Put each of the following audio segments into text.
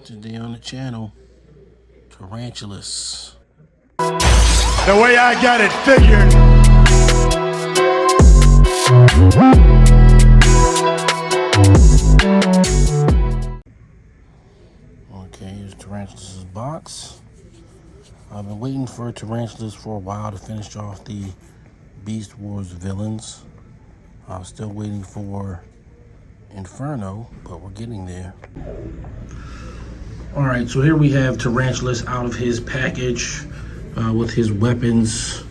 Today on the channel, Tarantulas. The way I got it figured. Okay, here's Tarantulas' box. I've been waiting for Tarantulas for a while to finish off the Beast Wars villains. I'm still waiting for Inferno, but we're getting there. Alright, so here we have Tarantulas out of his package with his weapons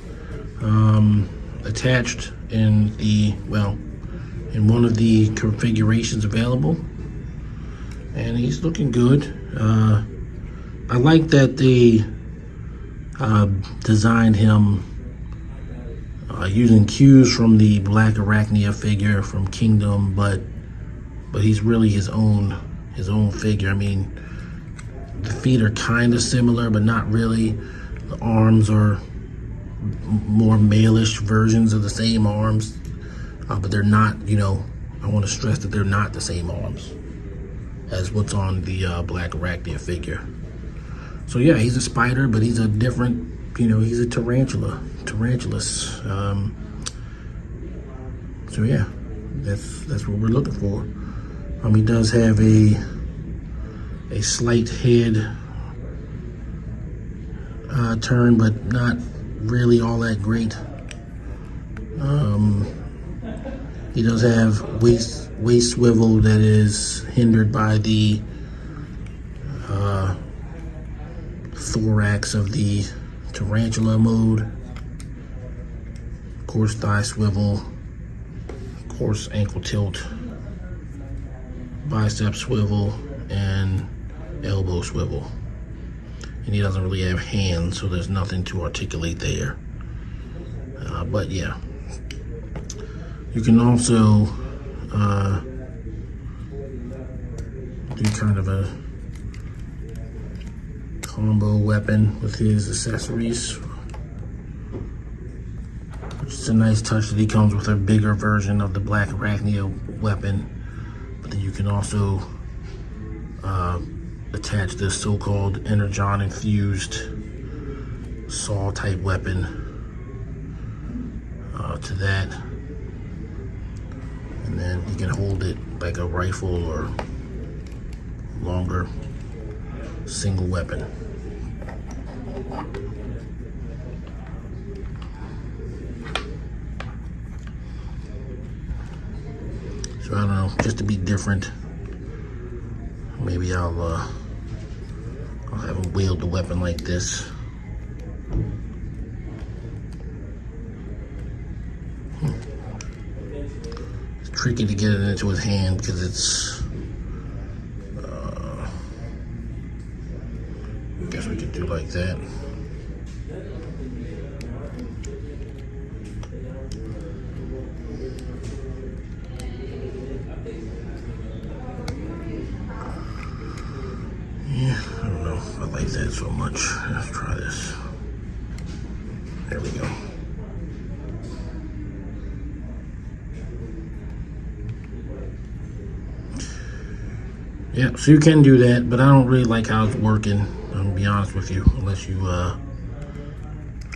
attached in in one of the configurations available. And he's looking good. I like that they designed him using cues from the Blackarachnia figure from Kingdom, but he's really his own figure. I mean, the feet are kind of similar, but not really. The arms are more male-ish versions of the same arms, but they're not, I want to stress that they're not the same arms as what's on the Blackarachnia figure. So yeah, he's a spider, but he's a different, he's a tarantulas. So yeah, that's what we're looking for. He does have a slight head turn, but not really all that great. He does have waist swivel that is hindered by the thorax of the Tarantula Mode. Of course, thigh swivel. Of course, ankle tilt. Bicep swivel and elbow swivel. And he doesn't really have hands, so there's nothing to articulate there. But yeah, you can also do kind of a combo weapon with his accessories, which is a nice touch that he comes with a bigger version of the Blackarachnia weapon. But then you can also attach this so-called energon infused saw type weapon to that, and then you can hold it like a rifle or longer single weapon. So I don't know, just to be different, maybe I'll have him wield the weapon like this. It's tricky to get it into his hand because it's, I guess we could do like that. Yeah, I don't know if I like that so much. Let's try this. There we go. Yeah, so you can do that, but I don't really like how it's working, I'm gonna be honest with you, unless you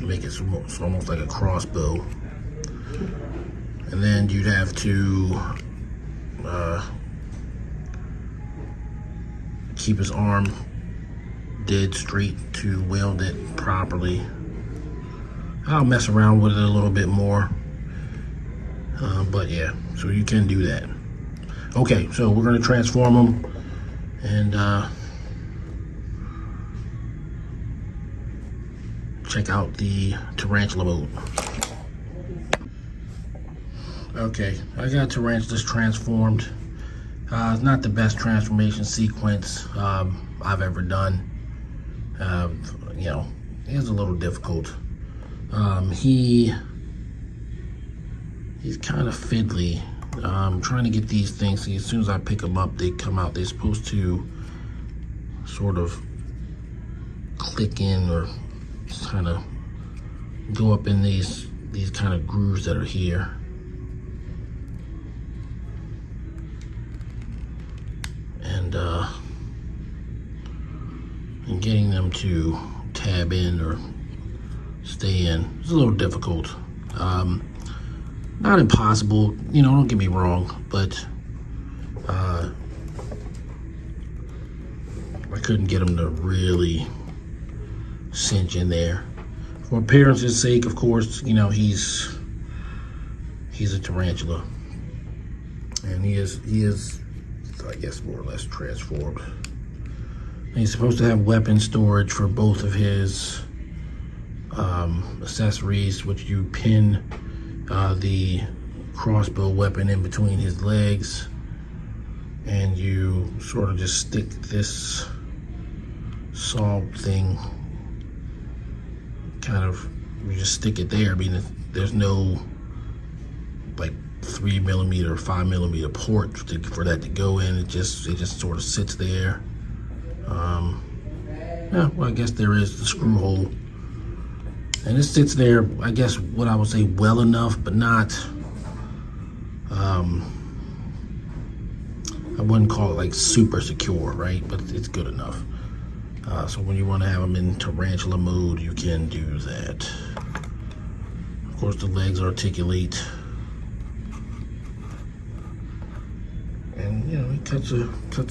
make it almost like a crossbow. And then you'd have to keep his arm dead straight to wield it properly. I'll mess around with it a little bit more, but yeah, so you can do that. Okay, so we're gonna transform him and check out the Tarantula Mode. Okay, I got Tarantulas transformed. It's not the best transformation sequence I've ever done. It is a little difficult. He's kind of fiddly. I'm trying to get these things. See, as soon as I pick them up, they come out. They're supposed to sort of click in or kind of go up in these kind of grooves that are here. And and getting them to tab in or stay in is a little difficult. Not impossible, you know, don't get me wrong, but I couldn't get them to really cinch in there. For appearance's sake, of course, you know, he's a tarantula, and he is, I guess, more or less transformed. And he's supposed to have weapon storage for both of his accessories, which you pin the crossbow weapon in between his legs, and you sort of just stick this saw thing, kind of, you just stick it there. I mean, there's no like 3mm or 5mm port for that to go in. It just sort of sits there. Yeah, well, I guess there is the screw hole, and it sits there, I guess, what I would say well enough, but not, I wouldn't call it like super secure, right? But it's good enough. So when you want to have them in Tarantula mode, you can do that. Of course, the legs articulate, and you know, it cuts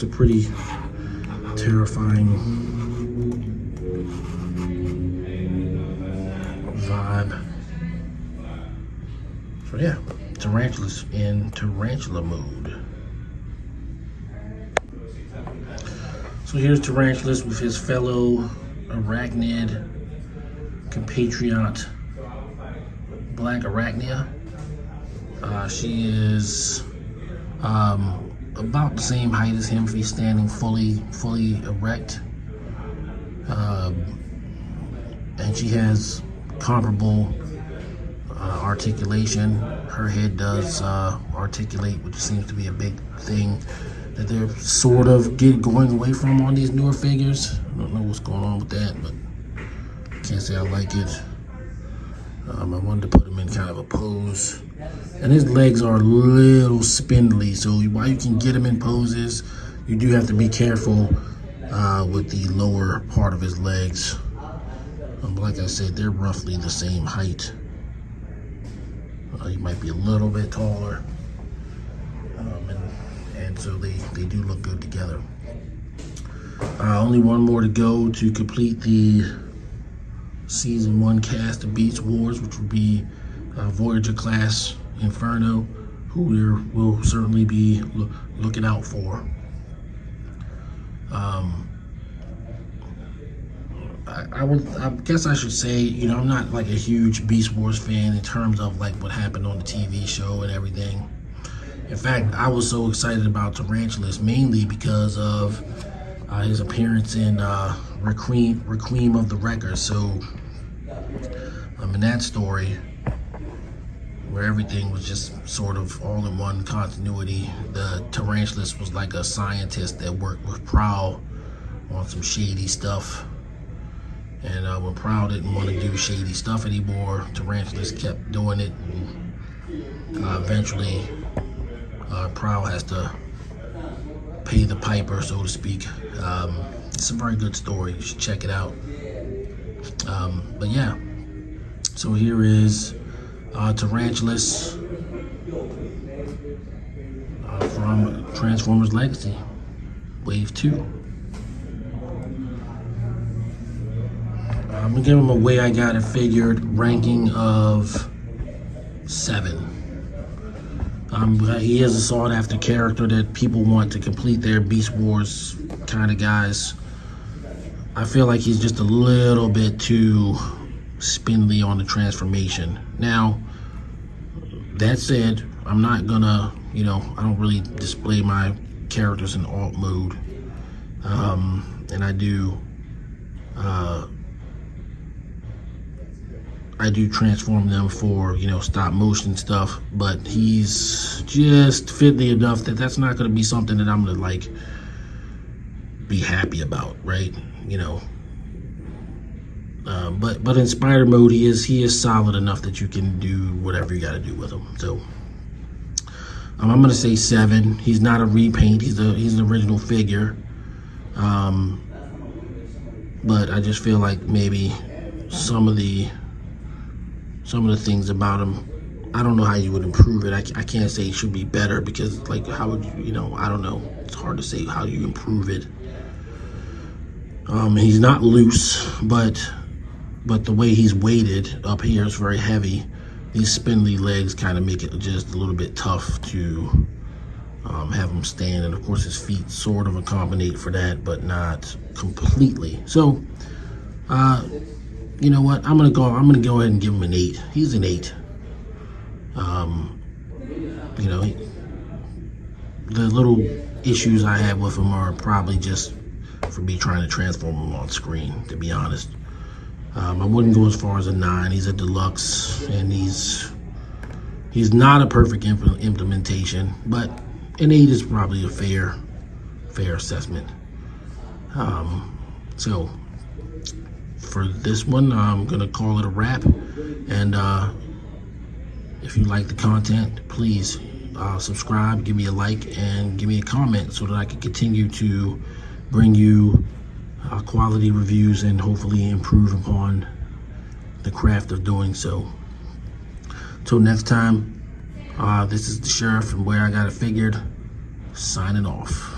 a pretty terrifying vibe. So yeah, Tarantulas in Tarantula mode. So here's Tarantulas with his fellow arachnid compatriot, Blackarachnia. She is about the same height as him if he's standing fully erect. And she has comparable articulation. Her head does articulate, which seems to be a big thing that they're sort of going away from on these newer figures. I don't know what's going on with that, but I can't say I like it. I wanted to put him in kind of a pose. And his legs are a little spindly, so while you can get him in poses, you do have to be careful with the lower part of his legs. Like I said, they're roughly the same height. He might be a little bit taller. And so they do look good together. Only one more to go to complete the Season 1 cast of Beast Wars, which would be Voyager class Inferno, who we'll certainly be looking out for. I guess I should say, you know, I'm not like a huge Beast Wars fan in terms of like what happened on the TV show and everything. In fact, I was so excited about Tarantulas mainly because of his appearance in Requiem of the Wreckers. So in that story, where everything was just sort of all in one continuity, the Tarantulas was like a scientist that worked with Prowl on some shady stuff. And when Prowl didn't want to do shady stuff anymore, Tarantulas kept doing it. And, eventually, Prowl has to pay the piper, so to speak. It's a very good story. You should check it out. But yeah, so here is Tarantulas from Transformers Legacy, Wave 2. I'm gonna give him a way I got it figured ranking of 7. He is a sought after character that people want to complete their Beast Wars kind of guys. I feel like he's just a little bit too spindly on the transformation. Now, that said, I'm not gonna, you know, I don't really display my characters in alt mode. And I do transform them for, you know, stop motion stuff, but he's just fiddly enough that that's not going to be something that I'm going to like be happy about, right? You know, but in spider mode, he is solid enough that you can do whatever you got to do with him. So I'm going to say 7. He's not a repaint. He's an original figure. but I just feel like maybe some of the things about him, I don't know how you would improve it. I can't say it should be better, because like, how would you, I don't know. It's hard to say how you improve it. He's not loose, but the way he's weighted up here is very heavy. These spindly legs kind of make it just a little bit tough to have him stand, and of course his feet sort of accommodate for that, but not completely. So, you know what? I'm gonna go ahead and give him an 8. He's an 8. The little issues I have with him are probably just for me trying to transform him on screen, to be honest. I wouldn't go as far as a 9. He's a deluxe, and he's not a perfect implementation, but an 8 is probably a fair assessment. So for this one, I'm gonna call it a wrap. And if you like the content, please subscribe, give me a like, and give me a comment so that I can continue to bring you quality reviews and hopefully improve upon the craft of doing so. Till next time, this is the Sheriff, and Where I Got It Figured, signing off.